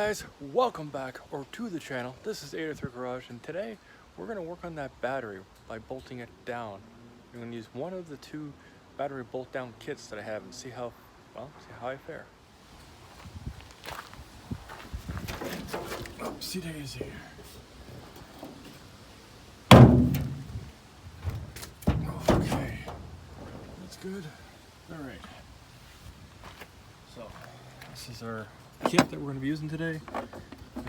guys, welcome back or to the channel. This is Alternator Garage, and today we're going to work on that battery by bolting it down. I'm going to use one of the two battery bolt down kits that I have and see how I fare. Oopsie daisy. Okay, that's good. All right. So this is our kit that we're going to be using today,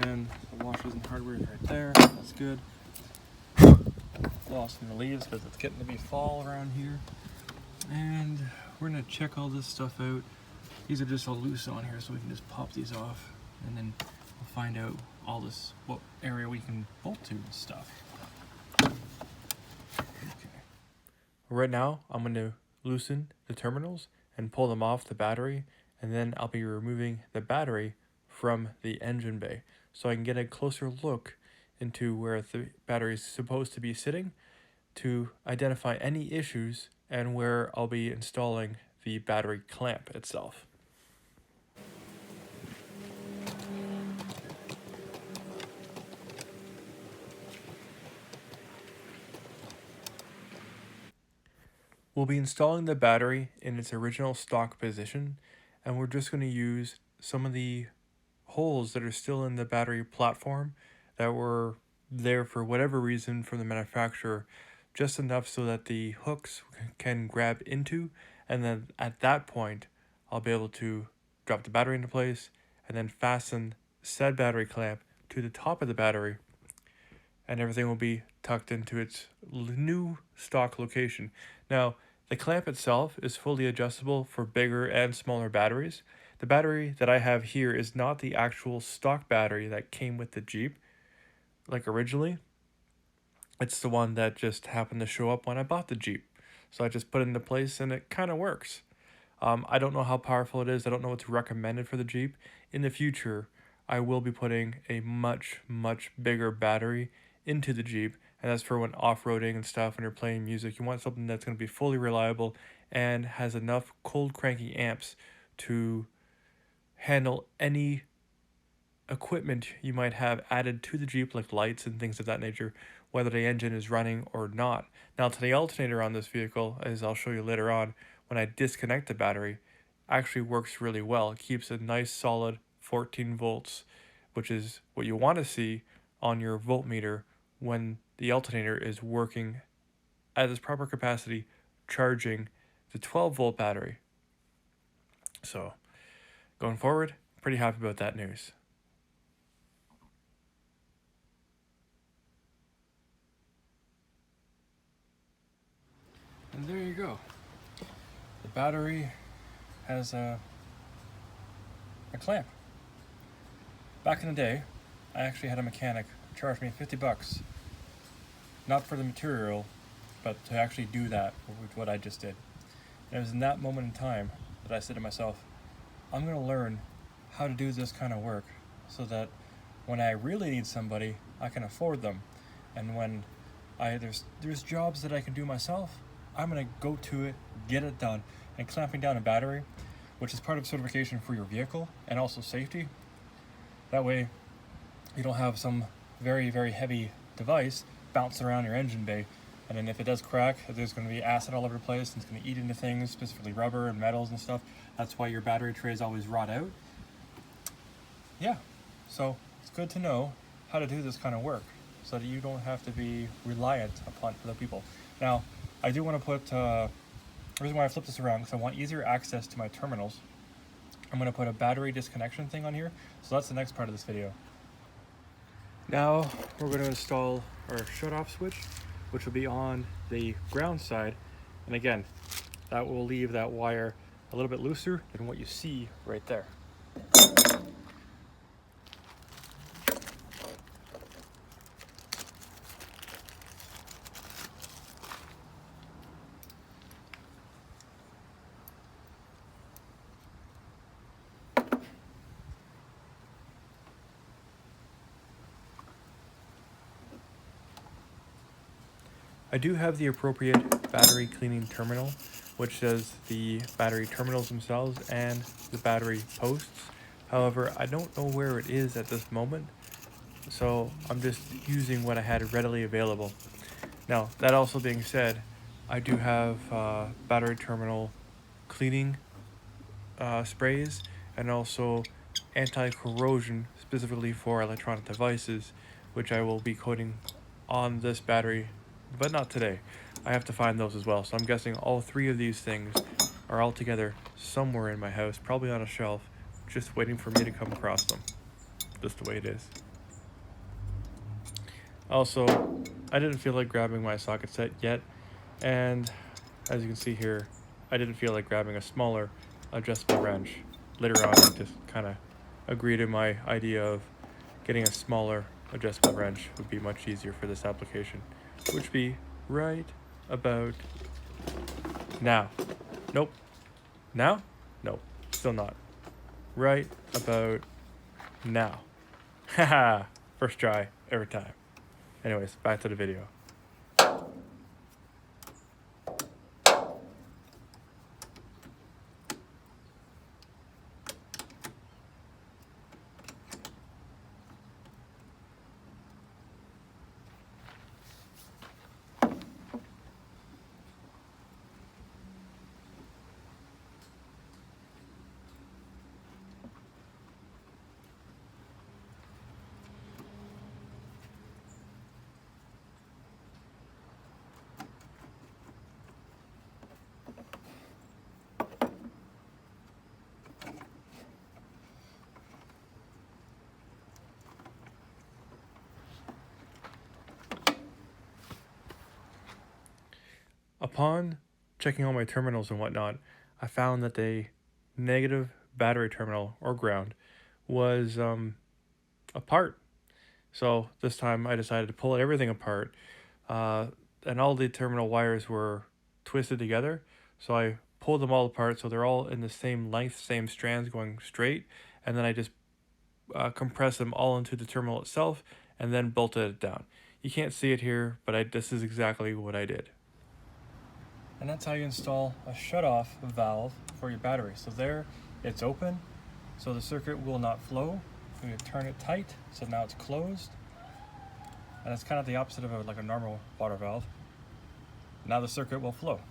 and the washers and hardware is right there. That's good. Lost in the leaves because it's getting to be fall around here, and we're going to check all this stuff out. These are just all loose on here, so we can just pop these off, and then we'll find out all this, what area we can bolt to and stuff. Okay. Right now I'm going to loosen the terminals and pull them off the battery, and then I'll be removing the battery from the engine bay so I can get a closer look into where the battery is supposed to be sitting to identify any issues and where I'll be installing the battery clamp itself. We'll be installing the battery in its original stock position, and we're just going to use some of the holes that are still in the battery platform that were there for whatever reason from the manufacturer, just enough so that the hooks can grab into, and then at that point I'll be able to drop the battery into place and then fasten said battery clamp to the top of the battery, and everything will be tucked into its new stock location. Now, the clamp itself is fully adjustable for bigger and smaller batteries. The battery that I have here is not the actual stock battery that came with the Jeep, like originally. It's the one that just happened to show up when I bought the Jeep. So I just put it into place and it kind of works. I don't know how powerful it is. I don't know what's recommended for the Jeep. In the future, I will be putting a much bigger battery into the Jeep, and that's for when off-roading and stuff, when you're playing music. You want something that's going to be fully reliable and has enough cold cranky amps to handle any equipment you might have added to the Jeep, like lights and things of that nature, whether the engine is running or not. Now, to the alternator on this vehicle, as I'll show you later on, when I disconnect the battery, actually works really well. It keeps a nice solid 14 volts, which is what you want to see on your voltmeter when the alternator is working at its proper capacity, charging the 12 volt battery. So going forward, pretty happy about that news. And there you go. The battery has a clamp. Back in the day, I actually had a mechanic charge me $50, not for the material, but to actually do that, with what I just did. And it was in that moment in time that I said to myself, I'm going to learn how to do this kind of work so that when I really need somebody, I can afford them. And when there's jobs that I can do myself, I'm going to go to it, get it done. And clamping down a battery, which is part of certification for your vehicle and also safety, that way you don't have some very heavy device bounce around your engine bay, and then if it does crack, there's going to be acid all over the place and it's going to eat into things, specifically rubber and metals and stuff. That's why your battery trays always rot out. Yeah, so it's good to know how to do this kind of work so that you don't have to be reliant upon other people. Now, I do want to put, the reason why I flipped this around, because I want easier access to my terminals. I'm going to put a battery disconnection thing on here, so that's the next part of this video. Now we're going to install our shut-off switch, which will be on the ground side, and again, that will leave that wire a little bit looser than what you see right there. I do have the appropriate battery cleaning terminal, which does the battery terminals themselves and the battery posts, However, I don't know where it is at this moment, so I'm just using what I had readily available. Now, that also being said, I do have battery terminal cleaning sprays and also anti-corrosion specifically for electronic devices, which I will be coating on this battery, but not today. I have to find those as well, so I'm guessing all three of these things are all together somewhere in my house, probably on a shelf, just waiting for me to come across them. Just the way it is. Also, I didn't feel like grabbing my socket set yet, and as you can see here, I didn't feel like grabbing a smaller adjustable wrench. Later on, I just kind of agreed to my idea of getting a smaller adjustable wrench would be much easier for this application, which would be right about now. Nope. Now? Nope. Still not. Right about now. Haha. First try, every time. Anyways, back to the video. Upon checking all my terminals and whatnot, I found that the negative battery terminal or ground was apart. So this time I decided to pull everything apart, uh, and all the terminal wires were twisted together. So I pulled them all apart so they're all in the same length, same strands going straight, and then I just compressed them all into the terminal itself and then bolted it down. You can't see it here, but this is exactly what I did. And that's how you install a shutoff valve for your battery. So there, it's open, so the circuit will not flow. I'm going to turn it tight, so now it's closed. And it's kind of the opposite of like a normal water valve. Now the circuit will flow.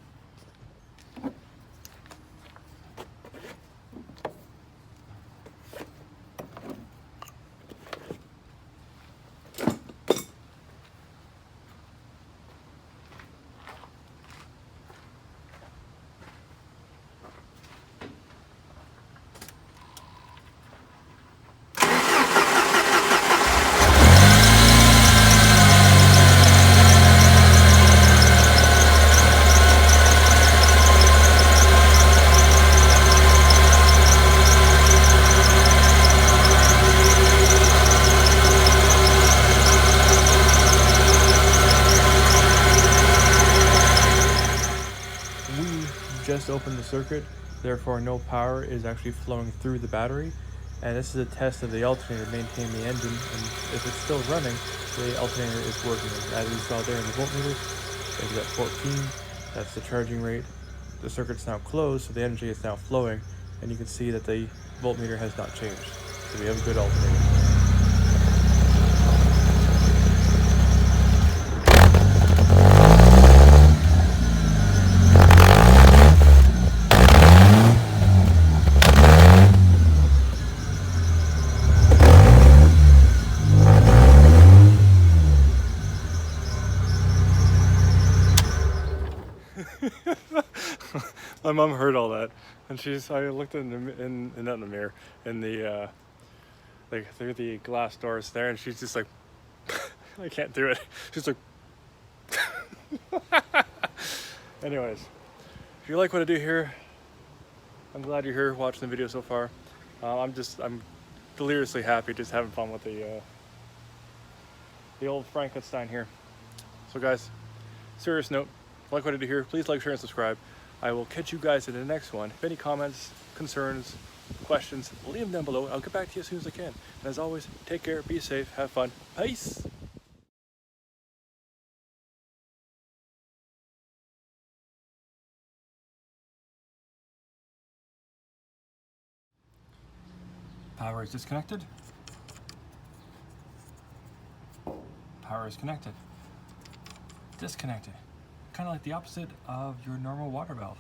Just opened the circuit, therefore no power is actually flowing through the battery, and this is a test of the alternator maintaining the engine, and if it's still running, the alternator is working. As you saw there in the voltmeter, it's at 14, that's the charging rate. The circuit's now closed, so the energy is now flowing, and you can see that the voltmeter has not changed. So we have a good alternator. My mom heard all that, and I looked in not in the mirror, in the, like through the glass doors there, and she's just like, I can't do it. She's like, anyways, if you like what I do here, I'm glad you're here watching the video so far. I'm deliriously happy, just having fun with the old Frankenstein here. So guys, serious note, if you like what I do here, please like, share, and subscribe. I will catch you guys in the next one. If any comments, concerns, questions, leave them down below. I'll get back to you as soon as I can. And as always, take care, be safe, have fun. Peace! Power is disconnected. Power is connected. Disconnected. Kind of like the opposite of your normal water valve.